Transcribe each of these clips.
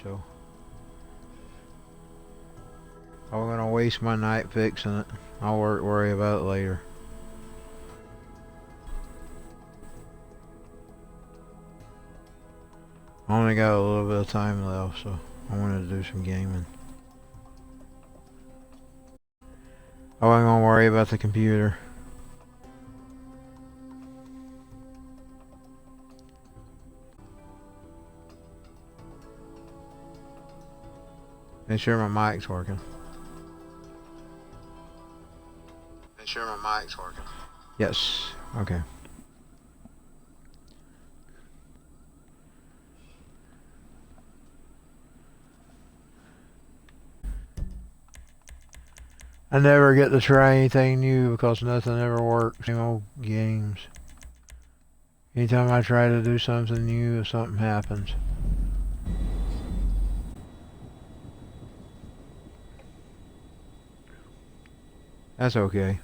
So I'm gonna waste my night fixing it. I'll worry about it later. I only got a little bit of time left, so I wanted to do some gaming. I wasn't gonna worry about the computer. Make sure my mic's working. Make sure my mic's working. Yes. Okay. I never get to try anything new because nothing ever works. Same old games. Anytime I try to do something new, something happens. That's okay.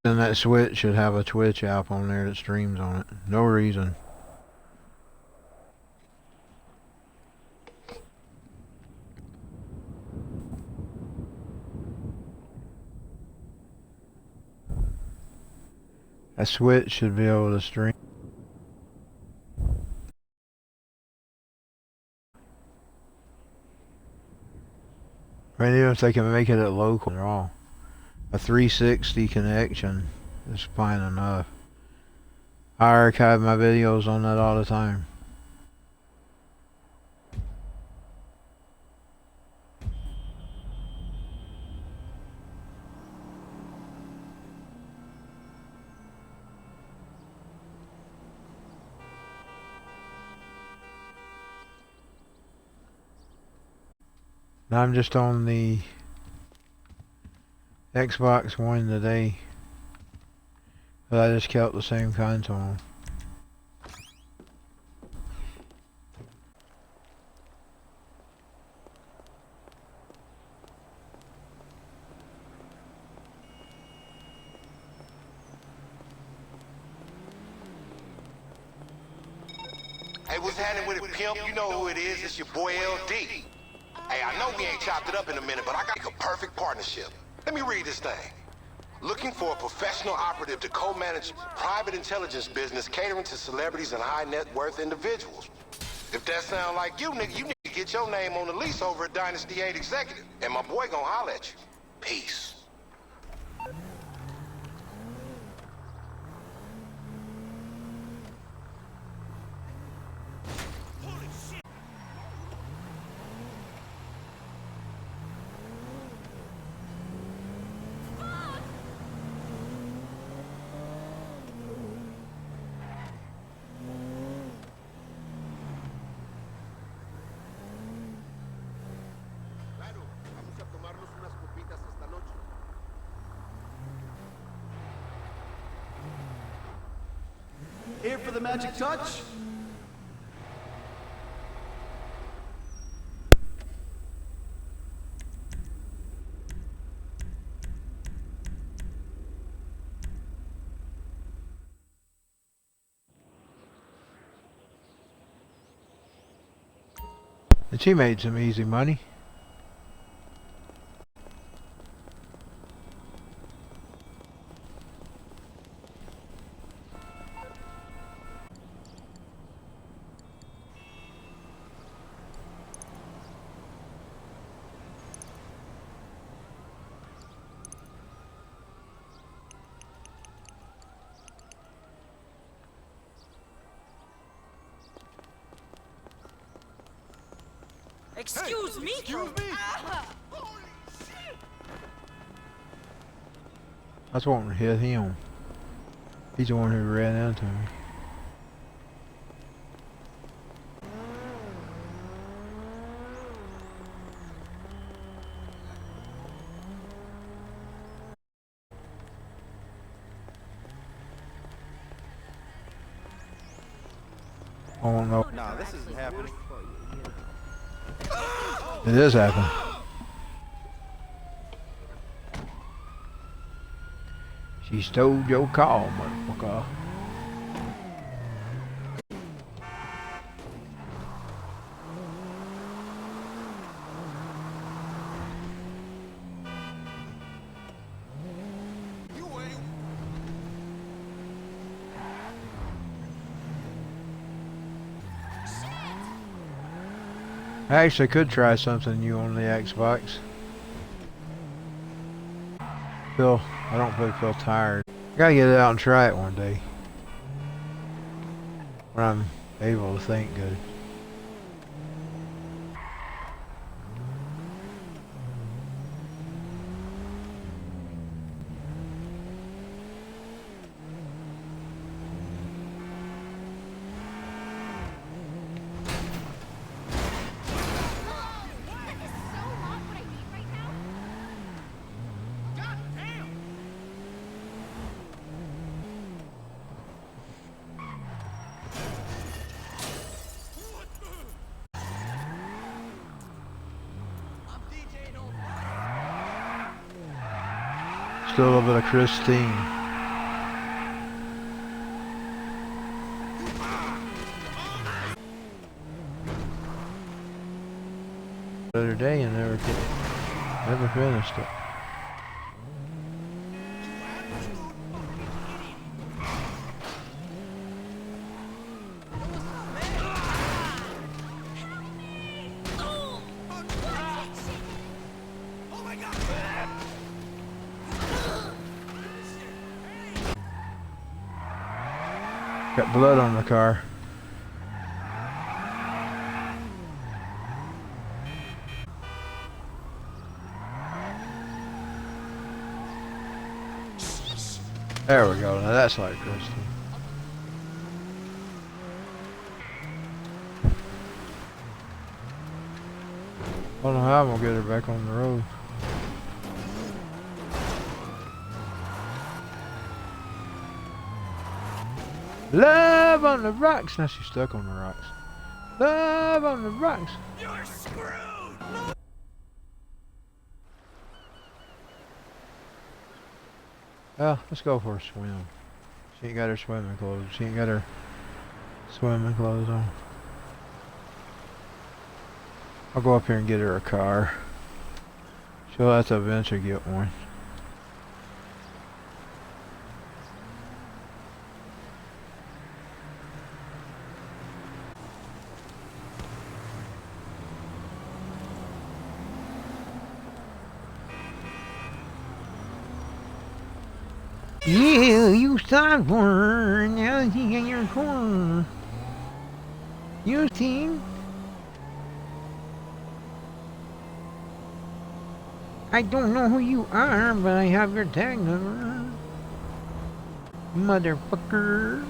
And that Switch should have a Twitch app on there that streams on it. No reason. A Switch should be able to stream. I mean, even if they can make it at local at all. A 360 connection is fine enough. I archive my videos on that all the time. Now I'm just on the Xbox One today, but I just kept the same console. Hey, what's happening with it, pimp? You know who it is. It's your boy LD. Hey, I know we ain't chopped it up in a minute, but I got a perfect partnership. Let me read this thing. Looking for a professional operative to co-manage private intelligence business catering to celebrities and high net worth individuals. If that sound like you, nigga, you need to get your name on the lease over at Dynasty 8 Executive. And my boy gonna holler at you. Peace. Here for the magic touch? And she made some easy money. Excuse me? Excuse me? I was wanting to hit him. He's the one who ran into me. Oh no. Nah, this isn't happening. It is happening. She stole your call, motherfucker. I actually could try something new on the Xbox. I don't really feel tired. I gotta get it out and try it one day. When I'm able to think good. Still a little bit of Christine. The other day and never finished it. Got blood on the car. There we go. Now that's like Kristen. I don't know how I'm gonna get her back on the road. Love on the rocks. Now she's stuck on the rocks. Love on the rocks. You're screwed! Well, let's go for a swim. She ain't got her swimming clothes. She ain't got her swimming clothes on. I'll go up here and get her a car. She'll have to eventually get one. Yeah, you stopped for her, now she's in your corner. You team. I don't know who you are, but I have your tag number. Motherfucker.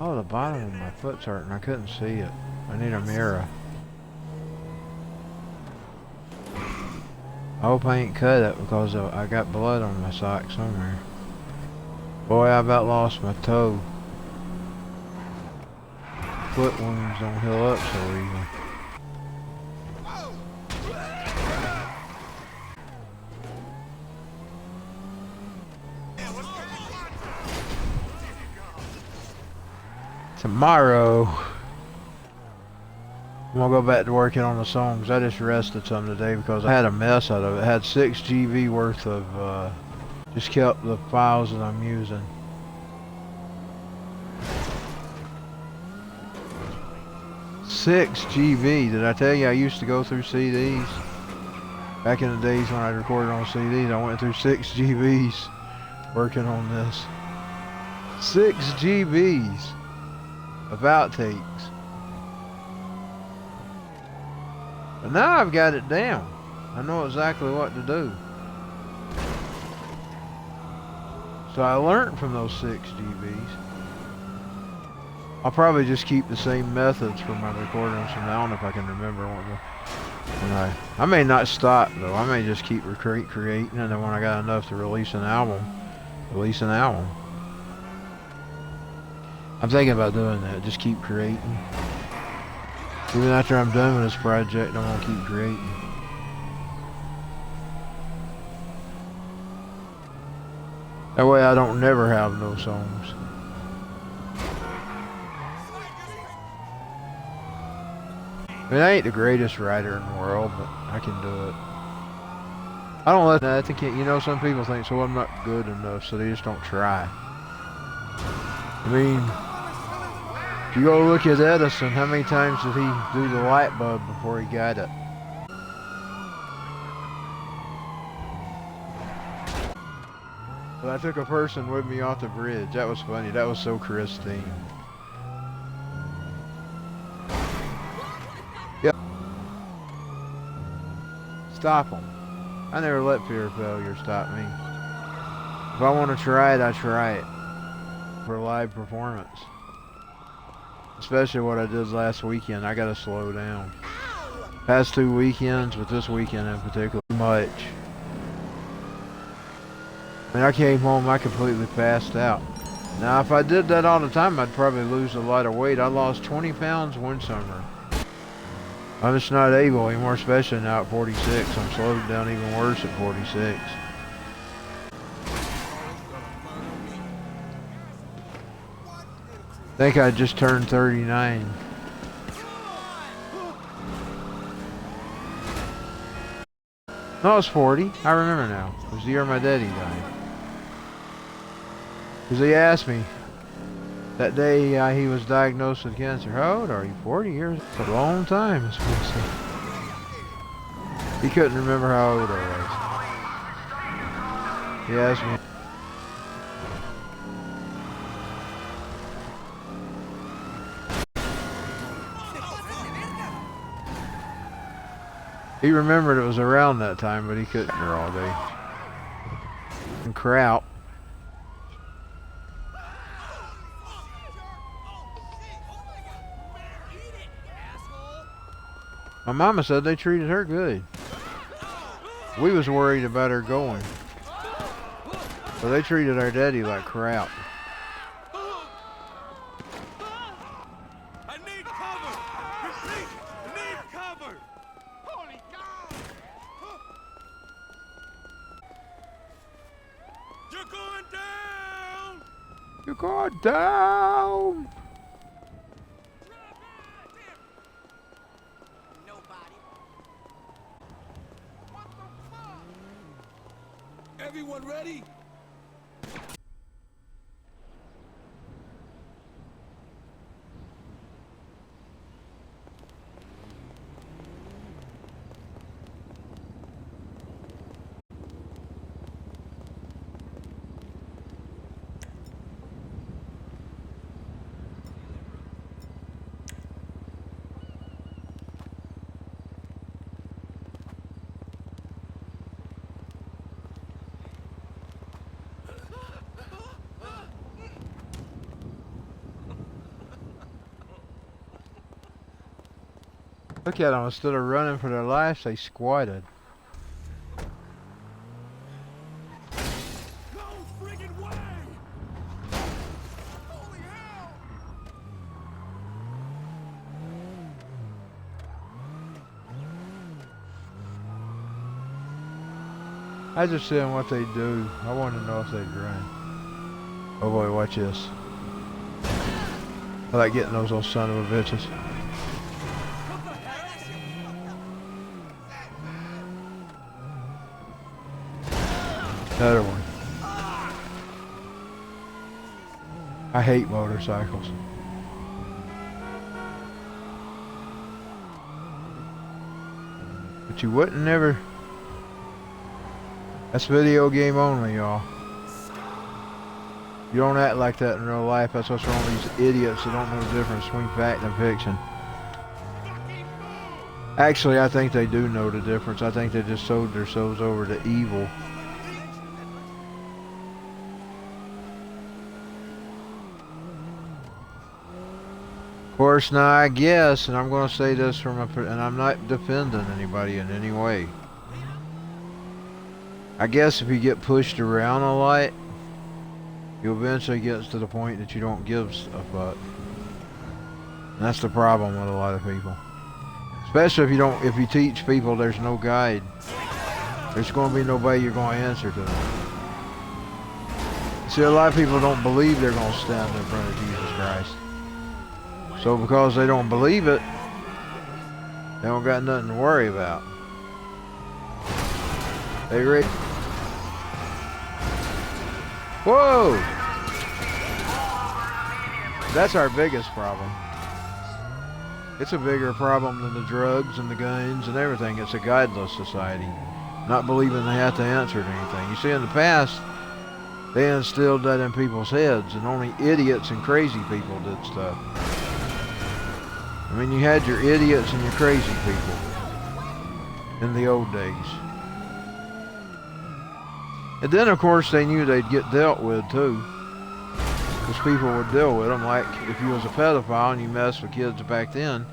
Oh, the bottom of my foot's hurting. I couldn't see it. I need a mirror. I hope I ain't cut it because I got blood on my sock somewhere. Boy, I about lost my toe. Foot wounds don't heal up so easy. Tomorrow, I'm gonna go back to working on the songs. I just rested some today because I had a mess out of it. I had 6 GB worth of, just kept the files that I'm using. Six GB. Did I tell you I used to go through CDs? Back in the days when I recorded on CDs, I went through 6 GBs working on this. 6 GBs of outtakes. But now I've got it down. I know exactly what to do. So I learned from those 6 GBs. I'll probably just keep the same methods for my recordings from now on if I can remember when I may not stop though. I may just keep creating, and then when I got enough to release an album, release an album. I'm thinking about doing that. Just keep creating. Even after I'm done with this project, I'm gonna keep creating. That way I don't never have no songs. I mean, I ain't the greatest writer in the world, but I can do it. I don't let that think, you know, some people think, so I'm not good enough, so they just don't try. I mean, if you go look at Edison, how many times did he do the light bulb before he got it? But I took a person with me off the bridge. That was funny. That was so Christine. Yep. Stop them. I never let fear of failure stop me. If I want to try it, I try it. For live performance. Especially what I did last weekend. I gotta slow down. Past 2 weekends, but this weekend in particular, much. When I came home, I completely passed out. Now, if I did that all the time, I'd probably lose a lot of weight. I lost 20 pounds one summer. I'm just not able anymore, especially now at 46. I'm slowed down even worse at 46. I think I just turned 39. No, it's 40. I remember now. It was the year my daddy died. Because he asked me that day he was diagnosed with cancer. How old are you? 40 years? It's a long time. That's what he said. He couldn't remember how old I was. He asked me. He remembered it was around that time, but he couldn't hear all day. And Kraut. My mama said they treated her good. We was worried about her going. So they treated our daddy like crap. I need cover! Repeat, need cover! Holy God! You're going down! You're going down! Everyone ready? Look at them, instead of running for their lives, they squatted. No friggin' way! Holy hell! I just seeing what they do. I want to know if they'd run. Oh boy, watch this. I like getting those little son of a bitches. Another one. I hate motorcycles. But you wouldn't never. That's video game only, y'all. You don't act like that in real life. That's what's wrong with these idiots that don't know the difference between fact and fiction. Actually, I think they do know the difference. I think they just sold their souls over to evil. course, now I guess, and I'm going to say this from and I'm not defending anybody in any way. I guess if you get pushed around a lot, you'll eventually get to the point that you don't give a fuck. And that's the problem with a lot of people. Especially if you teach people there's no guide. There's going to be nobody you're going to answer to. See, a lot of people don't believe they're going to stand in front of Jesus Christ. So because they don't believe it, they don't got nothing to worry about. Hey, Rick. Whoa! That's our biggest problem. It's a bigger problem than the drugs and the guns and everything. It's a guideless society. Not believing they have to answer to anything. You see, in the past, they instilled that in people's heads, and only idiots and crazy people did stuff. I mean, you had your idiots and your crazy people in the old days. And then, of course, they knew they'd get dealt with, too. Because people would deal with them. Like, if you was a pedophile and you messed with kids back then,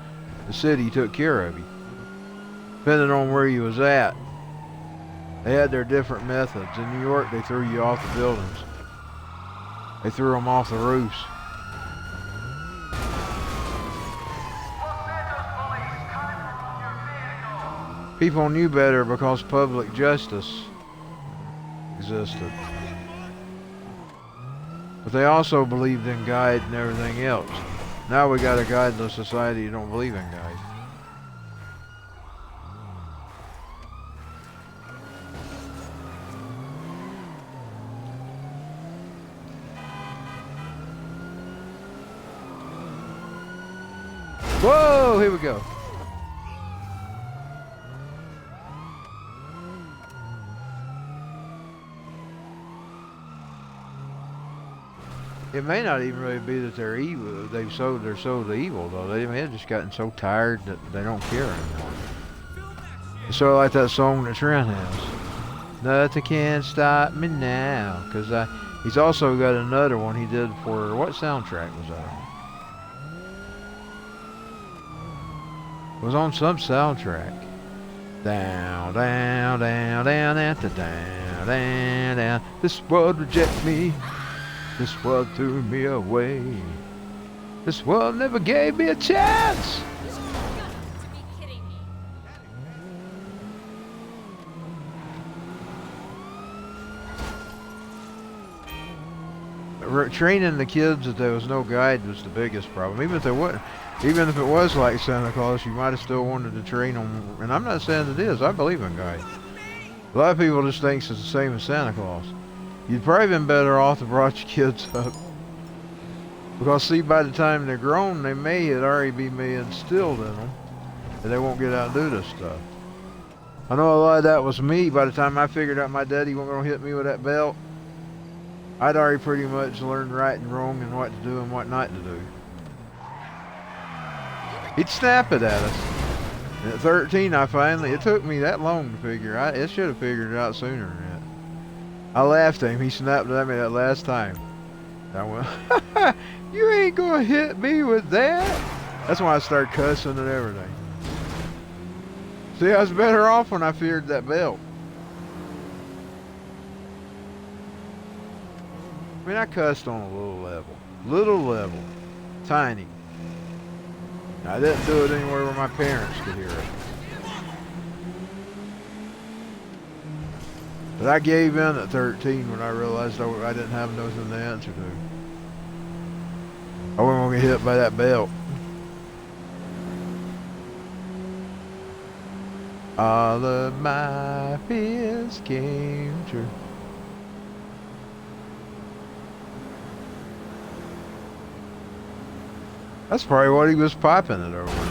the city took care of you. Depending on where you was at. They had their different methods. In New York, they threw you off the buildings. They threw them off the roofs. People knew better because public justice existed. But they also believed in God and everything else. Now we got a guideless society who don't believe in God. Whoa, here we go. It may not even really be that they're evil. They're sold to evil, though. They may have just gotten so tired that they don't care anymore. It's sort of like that song that Trent has. Nothing can stop me now. Because he's also got another one he did for, what soundtrack was that on? It was on some soundtrack. Down, down, down, down, down, down, down, down. This world reject me. This world threw me away. This world never gave me a chance. You've got to be kidding me. Training the kids that there was no guide was the biggest problem. Even if it was like Santa Claus, you might have still wanted to train them. And I'm not saying it is. I believe in God. A lot of people just think it's the same as Santa Claus. You'd probably been better off to brought your kids up. Because see, by the time they're grown, they may already be instilled in them. And they won't get out and do this stuff. I know a lot of that was me. By the time I figured out my daddy wasn't going to hit me with that belt, I'd already pretty much learned right and wrong and what to do and what not to do. He'd snap it at us. And at 13, it took me that long to figure out. It should have figured it out sooner than that. I laughed at him. He snapped at me that last time. I went, you ain't gonna hit me with that. That's when I started cussing and everything. See, I was better off when I feared that belt. I mean, I cussed on a little level, tiny. I didn't do it anywhere where my parents could hear it. But I gave in at 13 when I realized I didn't have nothing to answer to. I wasn't going to get hit by that belt. All of my fears came true. That's probably what he was popping it over.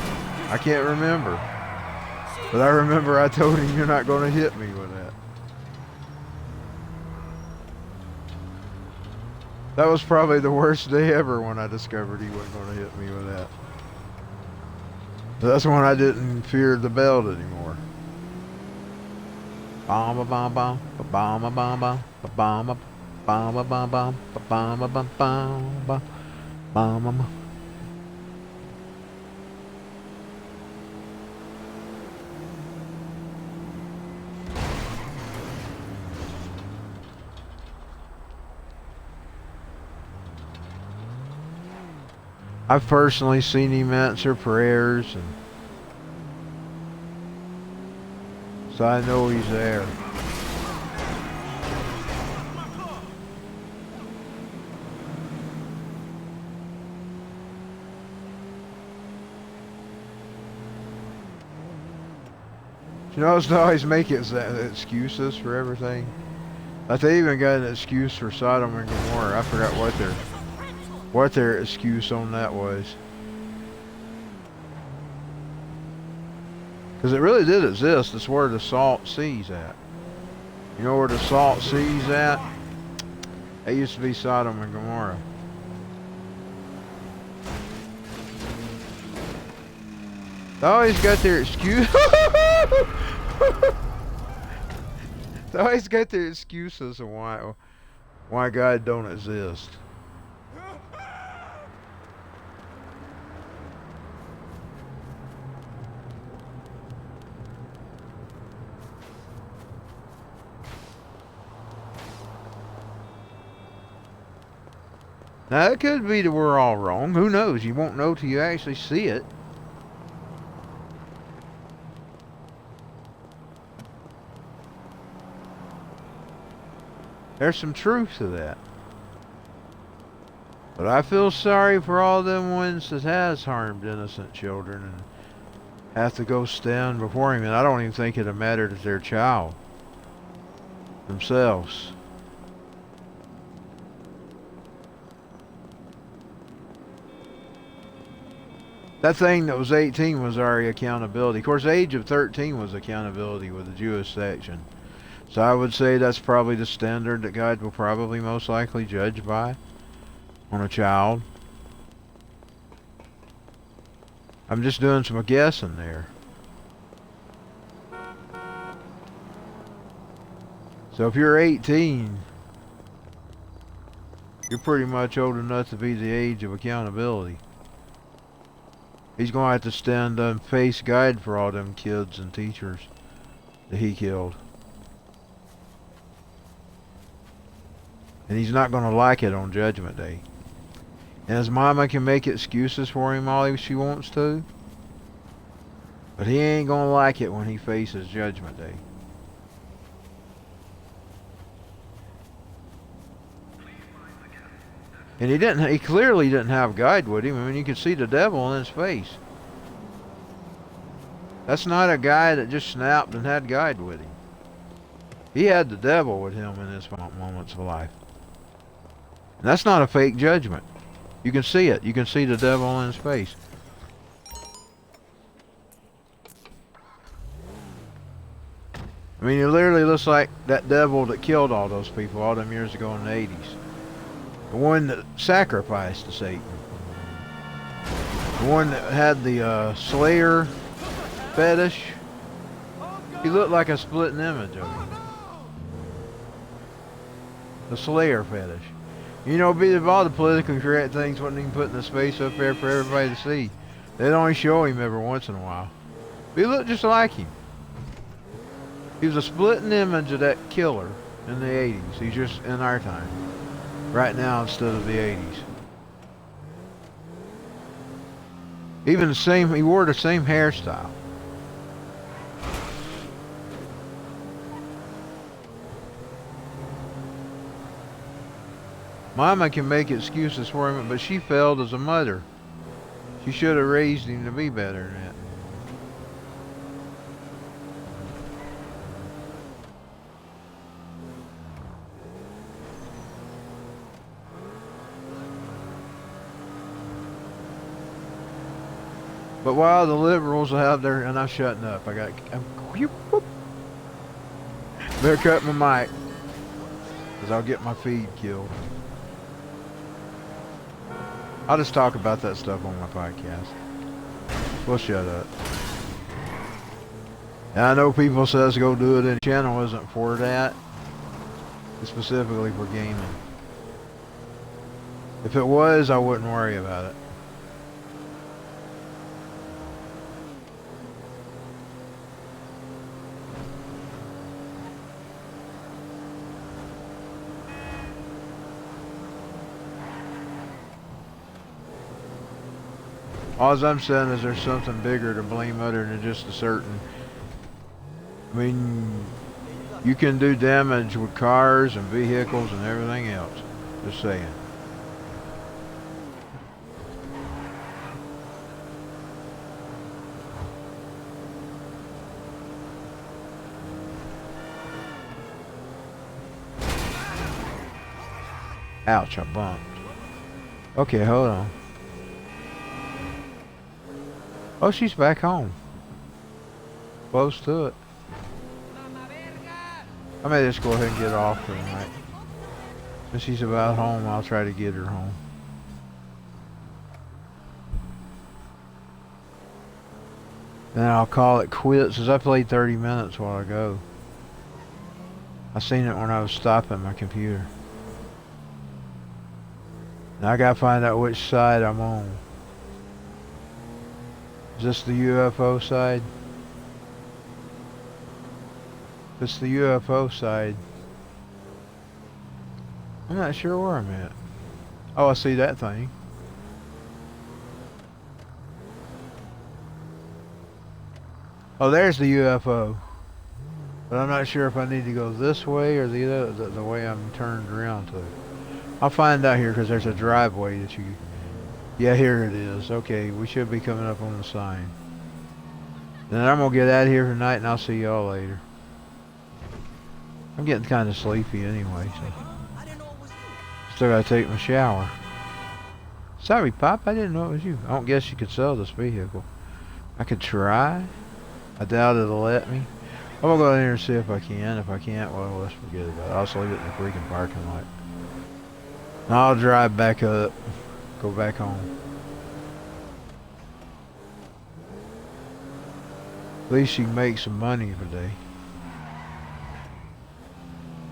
I can't remember. But I remember I told him, you're not going to hit me with that. That was probably the worst day ever when I discovered he wasn't going to hit me with that. But that's when I didn't fear the belt anymore. Bomb bomb bomb bomb bomb bomb bomb bomb bomb bomb bomb bomb bomb bomb bomb. I've personally seen him answer prayers, and so I know he's there. You know, they always make excuses for everything. Like they even got an excuse for Sodom and Gomorrah. I forgot what their excuse on that was. Because it really did exist. It's where the Salt Sea's at. You know where the Salt Sea's at? It used to be Sodom and Gomorrah. They always got their excuse. They always got their excuses of why God don't exist. Now it could be that we're all wrong. Who knows? You won't know till you actually see it. There's some truth to that. But I feel sorry for all them ones that has harmed innocent children and have to go stand before him. And I don't even think it'll matter to their child themselves. That thing that was 18 was already accountability. Of course, the age of 13 was accountability with the Jewish section. So I would say that's probably the standard that God will probably most likely judge by on a child. I'm just doing some guessing there. So if you're 18, you're pretty much old enough to be the age of accountability. He's going to have to stand and face God for all them kids and teachers that he killed. And he's not going to like it on Judgment Day. And his mama can make excuses for him all she wants to. But he ain't going to like it when he faces Judgment Day. And he clearly didn't have God with him. I mean, you could see the devil in his face. That's not a guy that just snapped and had God with him. He had the devil with him in his moments of life. And that's not a fake judgment. You can see it. You can see the devil in his face. I mean, it literally looks like that devil that killed all those people all them years ago in the 80s. The one that sacrificed to Satan. The one that had the Slayer fetish. He looked like a splitting image of him. The Slayer fetish. You know, of all the politically correct things, wasn't even putting his face up there for everybody to see. They'd only show him every once in a while. But he looked just like him. He was a splitting image of that killer in the 80s. He's just in our time. Right now instead of the 80s. Even he wore the same hairstyle. Mama can make excuses for him, but she failed as a mother. She should have raised him to be better than that. But while the liberals will have their, and I'm shutting up. Better cut my mic, because I'll get my feed killed. I'll just talk about that stuff on my podcast. We'll shut up. And I know people says go do it, and the channel isn't for that. It's specifically for gaming. If it was, I wouldn't worry about it. All I'm saying is there's something bigger to blame other than just a certain... I mean, you can do damage with cars and vehicles and everything else. Just saying. Ouch, I bumped. Okay, hold on. Oh, she's back home. Close to it. I may just go ahead and get off for the night. Since she's about home, I'll try to get her home. Then I'll call it quits, as I played 30 minutes while ago. I seen it when I was stopping my computer. Now I gotta find out which side I'm on. Is this the UFO side? If it's the UFO side, I'm not sure where I'm at. Oh, I see that thing. Oh, there's the UFO. But I'm not sure if I need to go this way or the way I'm turned around to. I'll find out here because there's a driveway that you... Yeah, here it is. Okay, we should be coming up on the sign. Then I'm going to get out of here tonight and I'll see y'all later. I'm getting kind of sleepy anyway, so... Still got to take my shower. Sorry, Pop, I didn't know it was you. I don't guess you could sell this vehicle. I could try. I doubt it'll let me. I'm going to go in here and see if I can. If I can't, well, let's forget about it. I'll just leave it in the freaking parking lot. Now I'll drive back up. Go back home. At least you can make some money today.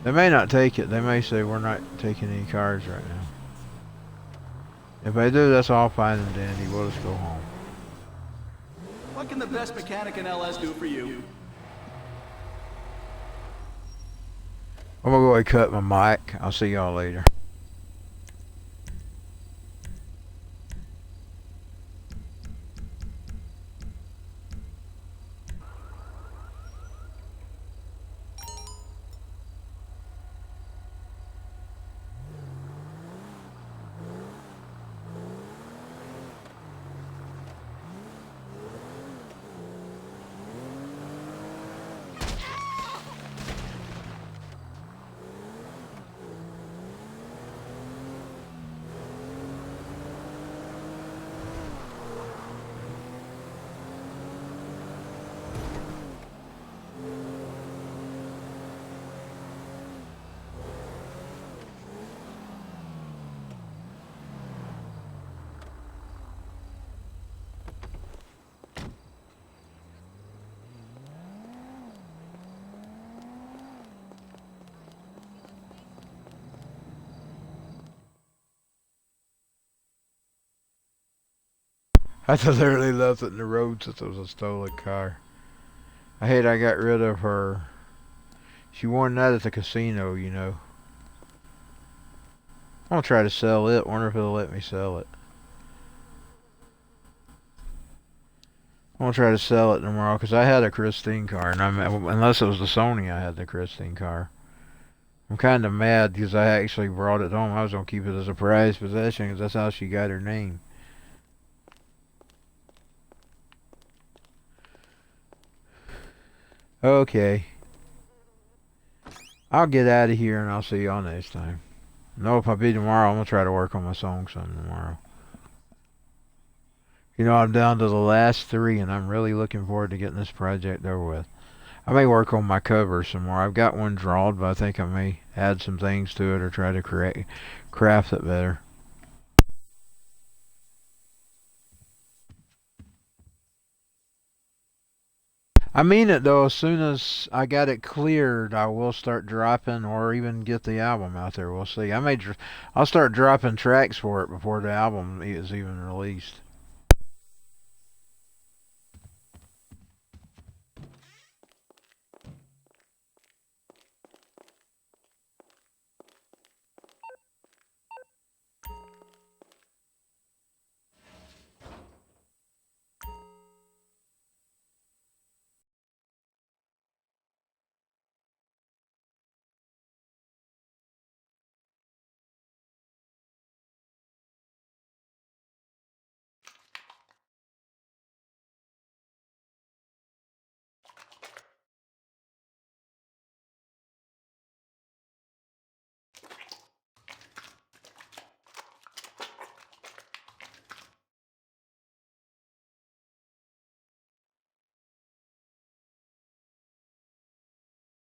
They may not take it. They may say we're not taking any cars right now. If they do, that's all fine and dandy. We'll just go home. What can the best mechanic in LS do for you? I'm gonna go ahead and cut my mic. I'll see y'all later. I literally left it in the road since it was a stolen car. I hate I got rid of her. She won that at the casino, you know. I'm gonna try to sell it. Wonder if it'll let me sell it. I'm gonna try to sell it tomorrow because I had a Christine car, and unless it was the Sony, I had the Christine car. I'm kind of mad because I actually brought it home. I was gonna keep it as a prized possession because that's how she got her name. Okay. I'll get out of here and I'll see y'all next time. No, if I be tomorrow, I'm going to try to work on my song some tomorrow. You know, I'm down to the last 3 and I'm really looking forward to getting this project over with. I may work on my cover some more. I've got one drawn, but I think I may add some things to it or try to craft it better. I mean it though, as soon as I got it cleared, I will start dropping or even get the album out there. We'll see. I'll start dropping tracks for it before the album is even released.